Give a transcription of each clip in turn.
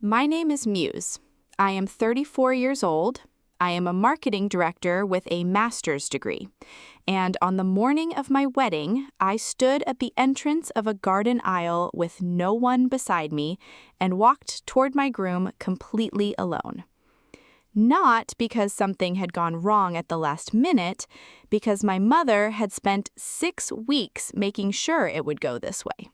My name is Muse. I am 34 years old. I am a marketing director with a master's degree. And on the morning of my wedding, I stood at the entrance of a garden aisle with no one beside me and walked toward my groom completely alone. Not because something had gone wrong at the last minute, because my mother had spent 6 weeks making sure it would go this way.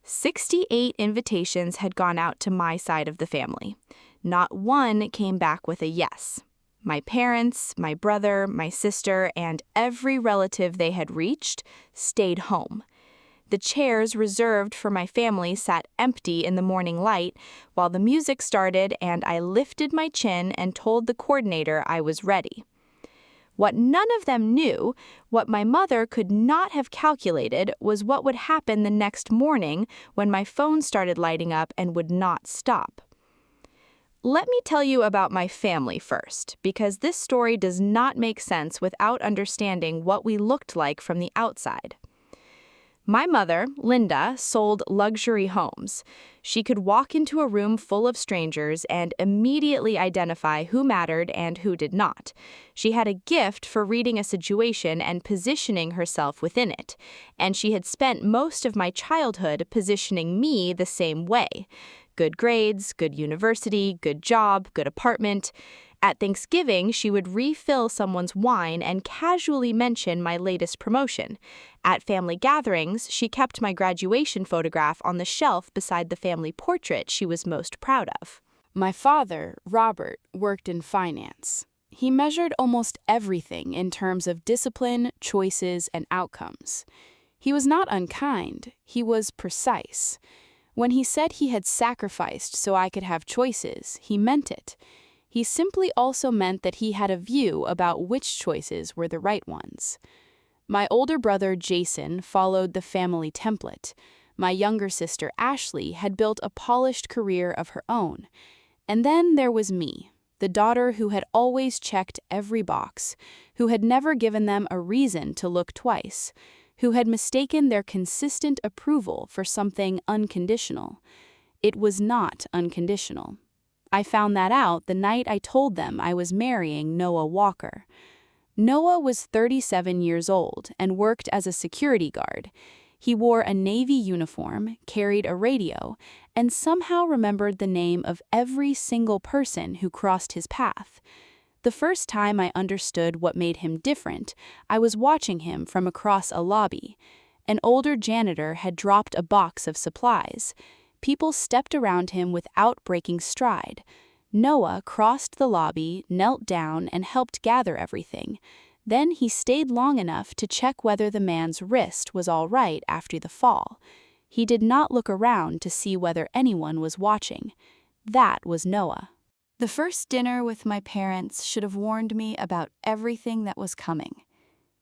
68 invitations had gone out to my side of the family. Not one came back with a yes. My parents, my brother, my sister, and every relative they had reached stayed home. The chairs reserved for my family sat empty in the morning light while the music started, and I lifted my chin and told the coordinator I was ready. What none of them knew, what my mother could not have calculated, was what would happen the next morning when my phone started lighting up and would not stop. Let me tell you about my family first, because this story does not make sense without understanding what we looked like from the outside. My mother, Linda, sold luxury homes. She could walk into a room full of strangers and immediately identify who mattered and who did not. She had a gift for reading a situation and positioning herself within it, and she had spent most of my childhood positioning me the same way. Good grades, good university, good job, good apartment. At Thanksgiving, she would refill someone's wine and casually mention my latest promotion. At family gatherings, she kept my graduation photograph on the shelf beside the family portrait she was most proud of. My father, Robert, worked in finance. He measured almost everything in terms of discipline, choices, and outcomes. He was not unkind, he was precise. When he said he had sacrificed so I could have choices, he meant it. He simply also meant that he had a view about which choices were the right ones. My older brother, Jason, followed the family template. My younger sister, Ashley, had built a polished career of her own. And then there was me, the daughter who had always checked every box, who had never given them a reason to look twice, who had mistaken their consistent approval for something unconditional. It was not unconditional. I found that out the night I told them I was marrying Noah Walker. Noah was 37 years old and worked as a security guard. He wore a Navy uniform, carried a radio, and somehow remembered the name of every single person who crossed his path. The first time I understood what made him different, I was watching him from across a lobby. An older janitor had dropped a box of supplies. People stepped around him without breaking stride. Noah crossed the lobby, knelt down, and helped gather everything. Then he stayed long enough to check whether the man's wrist was all right after the fall. He did not look around to see whether anyone was watching. That was Noah. The first dinner with my parents should have warned me about everything that was coming.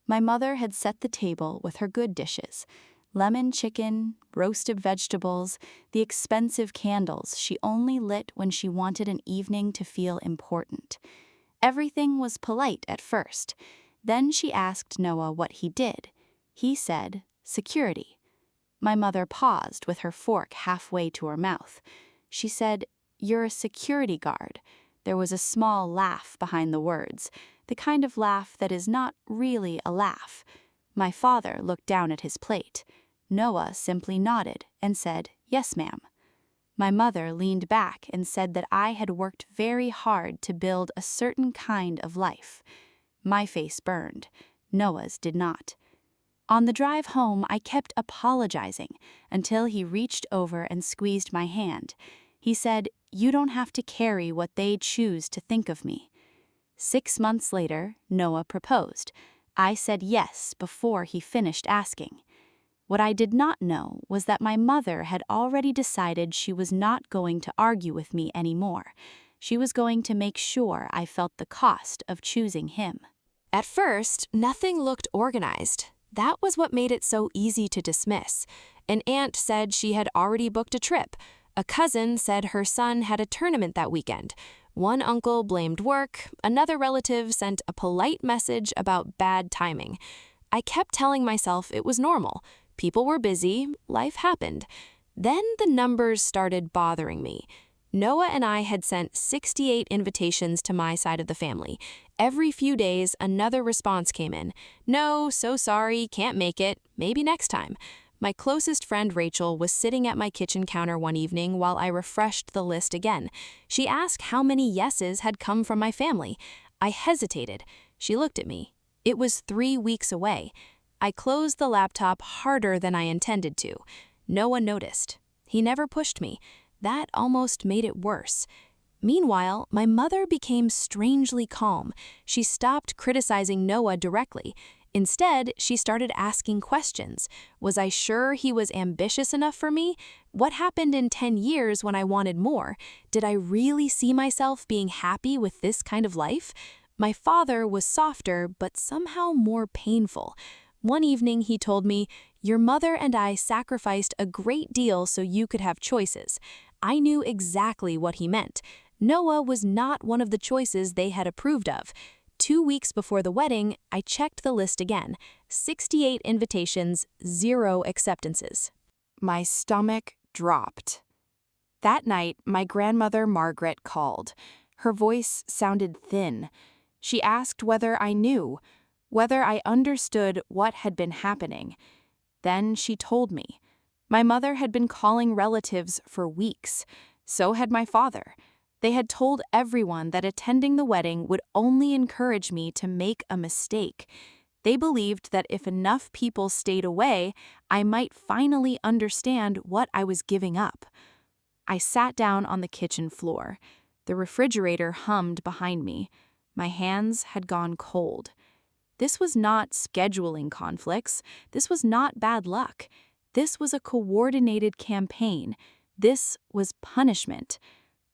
My mother had set the table with her good dishes: lemon chicken, roasted vegetables, the expensive candles she only lit when she wanted an evening to feel important. Everything was polite at first. Then she asked Noah what he did. He said, "Security." My mother paused with her fork halfway to her mouth. She said, "You're a security guard." There was a small laugh behind the words, the kind of laugh that is not really a laugh. My father looked down at his plate. Noah simply nodded and said, "Yes, ma'am." My mother leaned back and said that I had worked very hard to build a certain kind of life. My face burned. Noah's did not. On the drive home, I kept apologizing until he reached over and squeezed my hand. He said, "You don't have to carry what they choose to think of me." 6 months later, Noah proposed. I said yes before he finished asking. What I did not know was that my mother had already decided she was not going to argue with me anymore. She was going to make sure I felt the cost of choosing him. At first, nothing looked organized. That was what made it so easy to dismiss. An aunt said she had already booked a trip. A cousin said her son had a tournament that weekend. One uncle blamed work. Another relative sent a polite message about bad timing. I kept telling myself it was normal. People were busy. Life happened. Then the numbers started bothering me. Noah and I had sent 68 invitations to my side of the family. Every few days, another response came in. No, so sorry, can't make it, maybe next time. My closest friend Rachel was sitting at my kitchen counter one evening while I refreshed the list again. She asked how many yeses had come from my family. I hesitated. She looked at me. It was 3 weeks away. I closed the laptop harder than I intended to. Noah noticed. He never pushed me. That almost made it worse. Meanwhile, my mother became strangely calm. She stopped criticizing Noah directly. Instead, she started asking questions. Was I sure he was ambitious enough for me? What happened in 10 years when I wanted more? Did I really see myself being happy with this kind of life? My father was softer, but somehow more painful. One evening, he told me, "Your mother and I sacrificed a great deal so you could have choices." I knew exactly what he meant. Noah was not one of the choices they had approved of. 2 weeks before the wedding, I checked the list again. 68 invitations, 0 acceptances. My stomach dropped. That night, my grandmother Margaret called. Her voice sounded thin. She asked whether I knew, whether I understood what had been happening. Then she told me. My mother had been calling relatives for weeks. So had my father. They had told everyone that attending the wedding would only encourage me to make a mistake. They believed that if enough people stayed away, I might finally understand what I was giving up. I sat down on the kitchen floor. The refrigerator hummed behind me. My hands had gone cold. This was not scheduling conflicts. This was not bad luck. This was a coordinated campaign. This was punishment.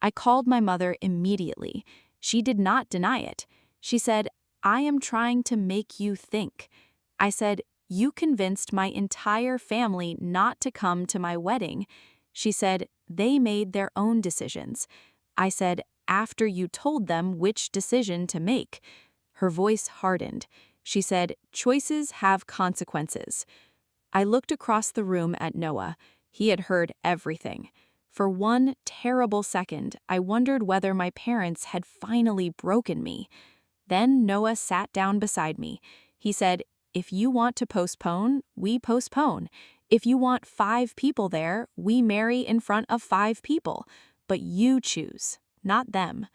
I called my mother immediately. She did not deny it. She said, "I am trying to make you think." I said, "You convinced my entire family not to come to my wedding." She said, "They made their own decisions." I said, "After you told them which decision to make." Her voice hardened. She said, "Choices have consequences." I looked across the room at Noah. He had heard everything. For one terrible second, I wondered whether my parents had finally broken me. Then Noah sat down beside me. He said, "If you want to postpone, we postpone. If you want 5 people there, we marry in front of 5 people. But you choose, not them."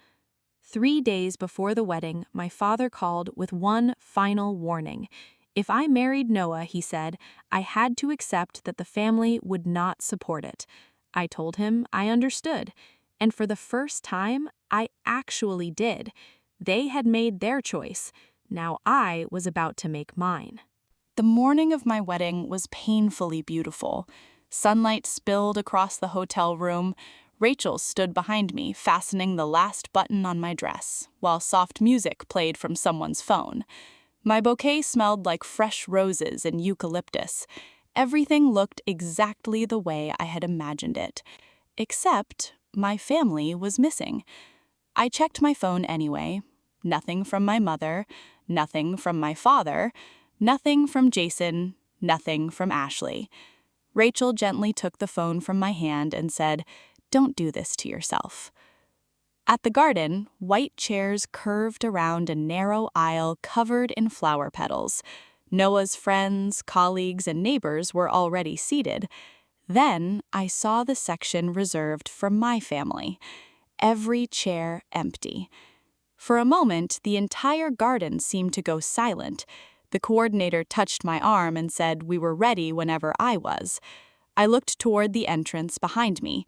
3 days before the wedding, my father called with one final warning. If I married Noah, he said, I had to accept that the family would not support it. I told him I understood, and for the first time, I actually did. They had made their choice. Now I was about to make mine. The morning of my wedding was painfully beautiful. Sunlight spilled across the hotel room. Rachel stood behind me, fastening the last button on my dress, while soft music played from someone's phone. My bouquet smelled like fresh roses and eucalyptus. Everything looked exactly the way I had imagined it, except my family was missing. I checked my phone anyway. Nothing from my mother, nothing from my father, nothing from Jason, nothing from Ashley. Rachel gently took the phone from my hand and said, "Don't do this to yourself." At the garden, white chairs curved around a narrow aisle covered in flower petals. Noah's friends, colleagues, and neighbors were already seated. Then I saw the section reserved for my family. Every chair empty. For a moment, the entire garden seemed to go silent. The coordinator touched my arm and said we were ready whenever I was. I looked toward the entrance behind me.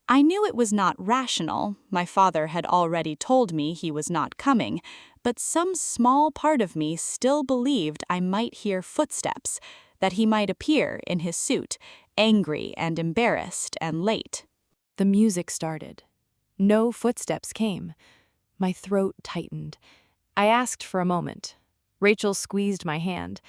I knew it was not rational. My father had already told me he was not coming, but some small part of me still believed I might hear footsteps, that he might appear in his suit, angry and embarrassed and late. The music started. No footsteps came. My throat tightened. I asked for a moment. Rachel squeezed my hand.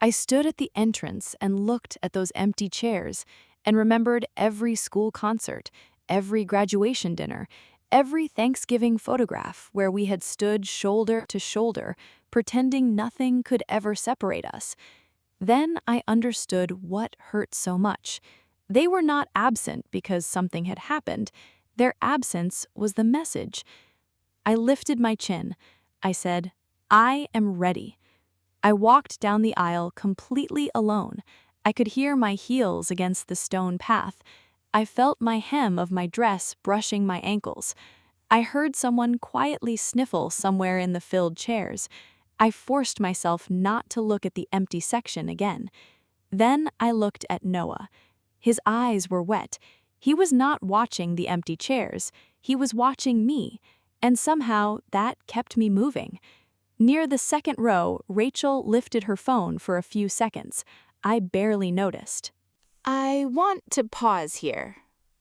I stood at the entrance and looked at those empty chairs and remembered every school concert, every graduation dinner, every Thanksgiving photograph where we had stood shoulder to shoulder, pretending nothing could ever separate us. Then I understood what hurt so much. They were not absent because something had happened. Their absence was the message. I lifted my chin. I said, I am ready. I walked down the aisle completely alone. I could hear my heels against the stone path. I felt my hem of my dress brushing my ankles. I heard someone quietly sniffle somewhere in the filled chairs. I forced myself not to look at the empty section again. Then I looked at Noah. His eyes were wet. He was not watching the empty chairs. He was watching me, and somehow that kept me moving. Near the second row, Rachel lifted her phone for a few seconds. I barely noticed. I want to pause here.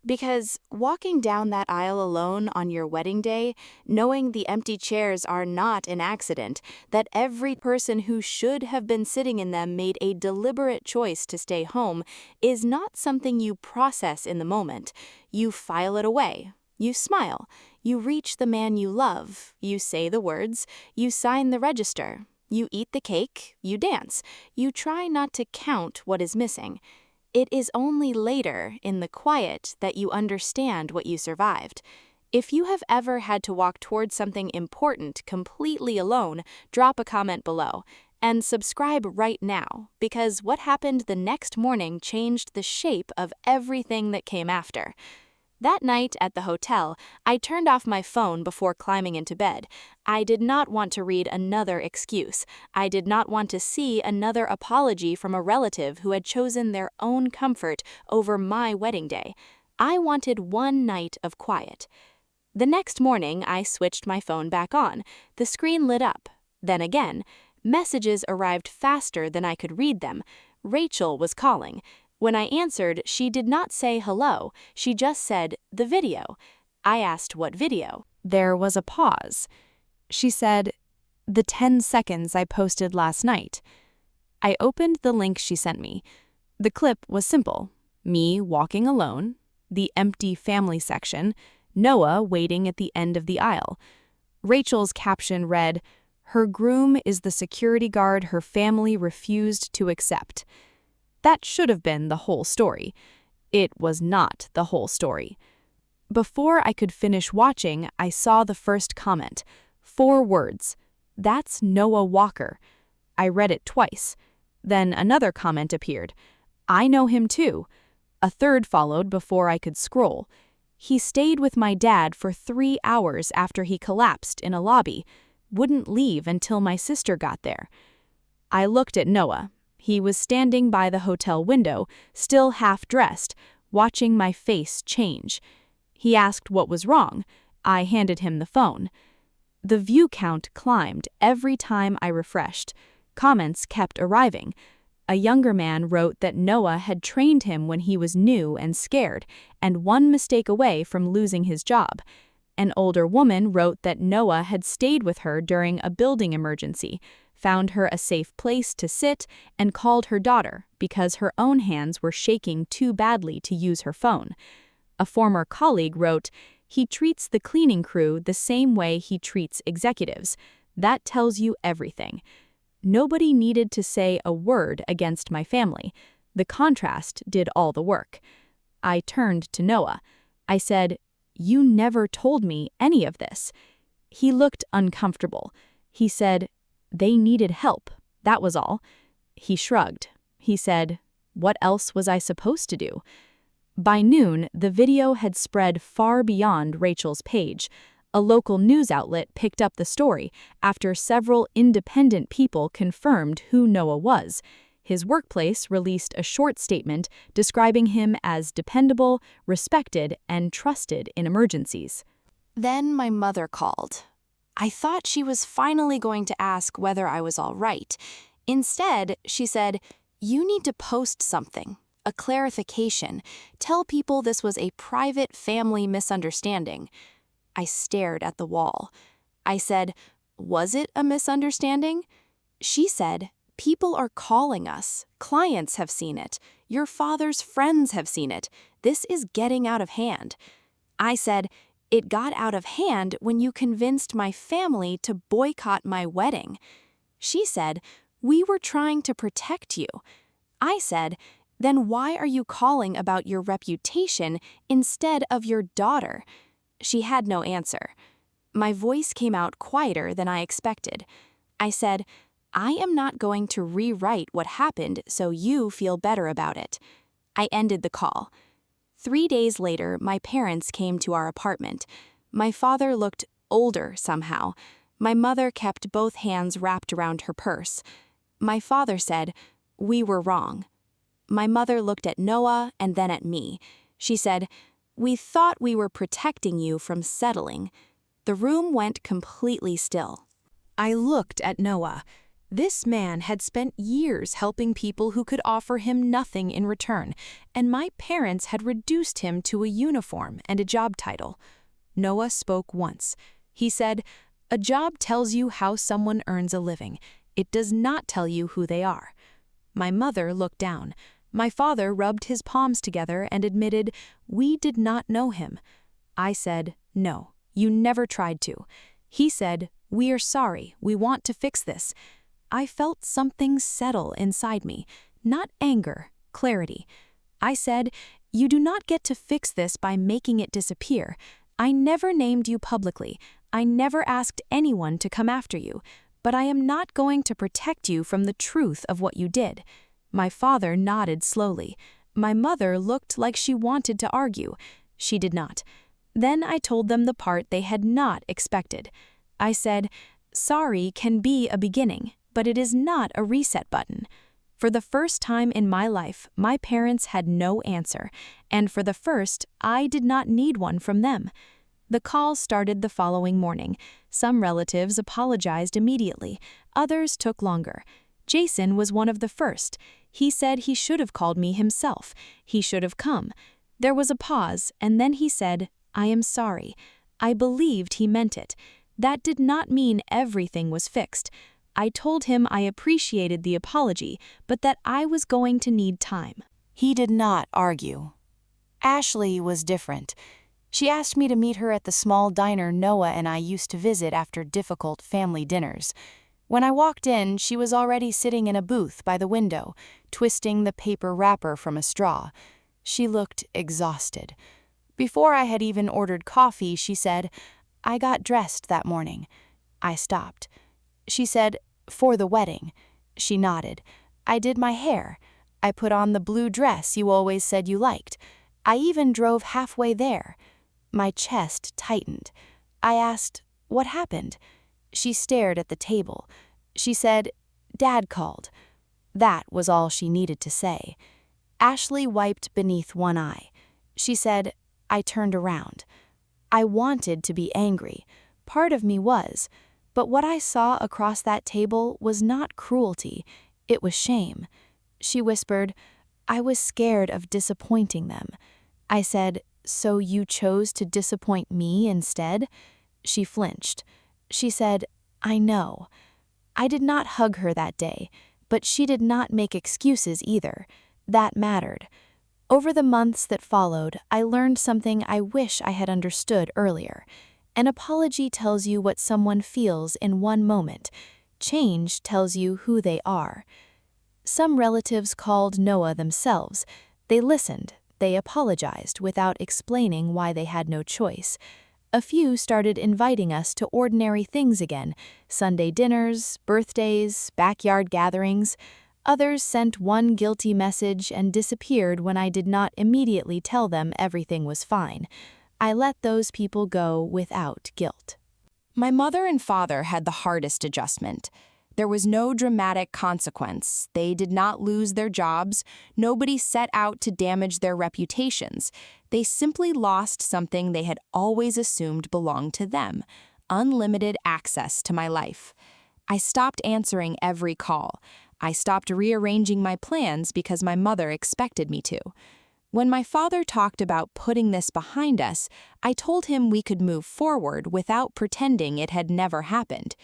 Because walking down that aisle alone on your wedding day, knowing the empty chairs are not an accident, that every person who should have been sitting in them made a deliberate choice to stay home, is not something you process in the moment. You file it away. You smile. You reach the man you love. You say the words. You sign the register. You eat the cake. You dance. You try not to count what is missing. It is only later, in the quiet, that you understand what you survived. If you have ever had to walk towards something important completely alone, drop a comment below. And subscribe right now, because what happened the next morning changed the shape of everything that came after. That night at the hotel, I turned off my phone before climbing into bed. I did not want to read another excuse. I did not want to see another apology from a relative who had chosen their own comfort over my wedding day. I wanted one night of quiet. The next morning, I switched my phone back on. The screen lit up. Then again, messages arrived faster than I could read them. Rachel was calling. When I answered, she did not say hello. She just said, the video. I asked what video. There was a pause. She said, the 10 seconds I posted last night. I opened the link she sent me. The clip was simple. Me walking alone, the empty family section, Noah waiting at the end of the aisle. Rachel's caption read, her groom is the security guard her family refused to accept. That should have been the whole story. It was not the whole story. Before I could finish watching, I saw the first comment. 4 words. That's Noah Walker. I read it twice. Then another comment appeared. I know him too. A third followed before I could scroll. He stayed with my dad for 3 hours after he collapsed in a lobby. Wouldn't leave until my sister got there. I looked at Noah. He was standing by the hotel window, still half-dressed, watching my face change. He asked what was wrong. I handed him the phone. The view count climbed every time I refreshed. Comments kept arriving. A younger man wrote that Noah had trained him when he was new and scared, and one mistake away from losing his job. An older woman wrote that Noah had stayed with her during a building emergency, found her a safe place to sit, and called her daughter because her own hands were shaking too badly to use her phone. A former colleague wrote, he treats the cleaning crew the same way he treats executives. That tells you everything. Nobody needed to say a word against my family. The contrast did all the work. I turned to Noah. I said, you never told me any of this. He looked uncomfortable. He said, they needed help. That was all. He shrugged. He said, what else was I supposed to do? By noon, the video had spread far beyond Rachel's page. A local news outlet picked up the story after several independent people confirmed who Noah was. His workplace released a short statement describing him as dependable, respected, and trusted in emergencies. Then my mother called. I thought she was finally going to ask whether I was all right. Instead, she said, you need to post something, a clarification. Tell people this was a private family misunderstanding. I stared at the wall. I said, was it a misunderstanding? She said, people are calling us. Clients have seen it. Your father's friends have seen it. This is getting out of hand. I said, it got out of hand when you convinced my family to boycott my wedding. She said, we were trying to protect you. I said, then why are you calling about your reputation instead of your daughter? She had no answer. My voice came out quieter than I expected. I said, "I am not going to rewrite what happened so you feel better about it." I ended the call. 3 days later, my parents came to our apartment. My father looked older somehow. My mother kept both hands wrapped around her purse. My father said, "We were wrong." My mother looked at Noah and then at me. She said, "We thought we were protecting you from settling." The room went completely still. I looked at Noah. This man had spent years helping people who could offer him nothing in return, and my parents had reduced him to a uniform and a job title. Noah spoke once. He said, "A job tells you how someone earns a living. It does not tell you who they are." My mother looked down. My father rubbed his palms together and admitted, "We did not know him." I said, "No, you never tried to." He said, "We are sorry. We want to fix this." I felt something settle inside me, not anger, clarity. I said, "You do not get to fix this by making it disappear. I never named you publicly. I never asked anyone to come after you, but I am not going to protect you from the truth of what you did." My father nodded slowly. My mother looked like she wanted to argue. She did not. Then I told them the part they had not expected. I said, "Sorry can be a beginning, but it is not a reset button." For the first time in my life, my parents had no answer, and for the first, I did not need one from them. The call started the following morning. Some relatives apologized immediately. Others took longer. Jason was one of the first. He said he should have called me himself. He should have come. There was a pause, and then he said, "I am sorry." I believed he meant it. That did not mean everything was fixed. I told him I appreciated the apology, but that I was going to need time. He did not argue. Ashley was different. She asked me to meet her at the small diner Noah and I used to visit after difficult family dinners. When I walked in, she was already sitting in a booth by the window, twisting the paper wrapper from a straw. She looked exhausted. Before I had even ordered coffee, she said, "I got dressed that morning." I stopped. She said, "For the wedding." She nodded. "I did my hair. I put on the blue dress you always said you liked. I even drove halfway there." My chest tightened. I asked, "What happened?" She stared at the table. She said, "Dad called." That was all she needed to say. Ashley wiped beneath one eye. She said, "I turned around." I wanted to be angry. Part of me was. But what I saw across that table was not cruelty. It was shame. She whispered, "I was scared of disappointing them." I said, "So you chose to disappoint me instead?" She flinched. She said, "I know." I did not hug her that day, but she did not make excuses either. That mattered. Over the months that followed, I learned something I wish I had understood earlier. An apology tells you what someone feels in one moment. Change tells you who they are. Some relatives called Noah themselves. They listened. They apologized without explaining why they had no choice. A few started inviting us to ordinary things again, Sunday dinners, birthdays, backyard gatherings. Others sent one guilty message and disappeared when I did not immediately tell them everything was fine. I let those people go without guilt. My mother and father had the hardest adjustment. There was no dramatic consequence. They did not lose their jobs. Nobody set out to damage their reputations. They simply lost something they had always assumed belonged to them: unlimited access to my life. I stopped answering every call. I stopped rearranging my plans because my mother expected me to. When my father talked about putting this behind us, I told him we could move forward without pretending it had never happened.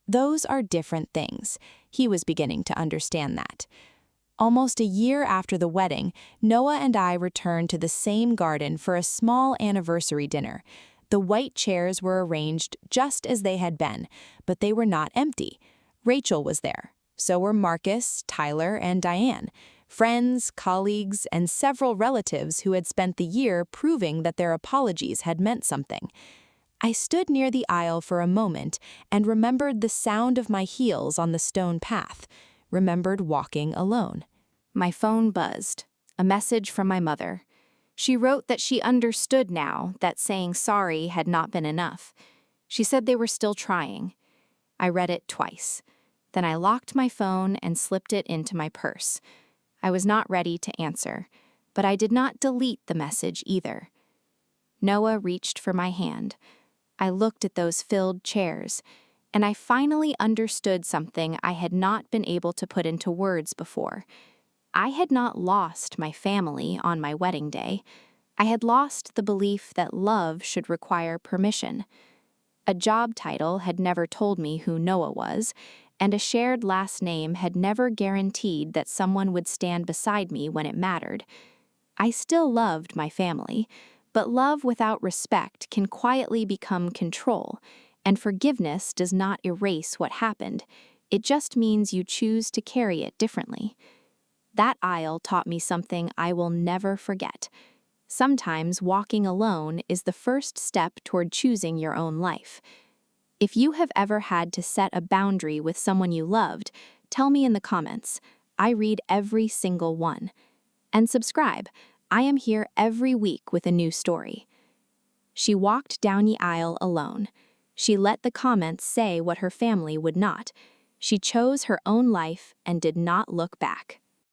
Those are different things. He was beginning to understand that. Almost a year after the wedding, Noah and I returned to the same garden for a small anniversary dinner. The white chairs were arranged just as they had been, but they were not empty. Rachel was there. So were Marcus, Tyler, and Diane. friends, colleagues, and several relatives who had spent the year proving that their apologies had meant something. I stood near the aisle for a moment and remembered the sound of my heels on the stone path, remembered walking alone. My phone buzzed. A message from my mother. She wrote that she understood now that saying sorry had not been enough. She said they were still trying. I read it twice. Then I locked my phone and slipped it into my purse. I was not ready to answer, but I did not delete the message either. Noah reached for my hand. I looked at those filled chairs, and I finally understood something I had not been able to put into words before. I had not lost my family on my wedding day. I had lost the belief that love should require permission. A job title had never told me who Noah was, and a shared last name had never guaranteed that someone would stand beside me when it mattered. I still loved my family, but love without respect can quietly become control, and forgiveness does not erase what happened. It just means you choose to carry it differently. That aisle taught me something I will never forget. Sometimes walking alone is the first step toward choosing your own life. If you have ever had to set a boundary with someone you loved, tell me in the comments. I read every single one. And subscribe. I am here every week with a new story. She walked down the aisle alone. She let the comments say what her family would not. She chose her own life and did not look back.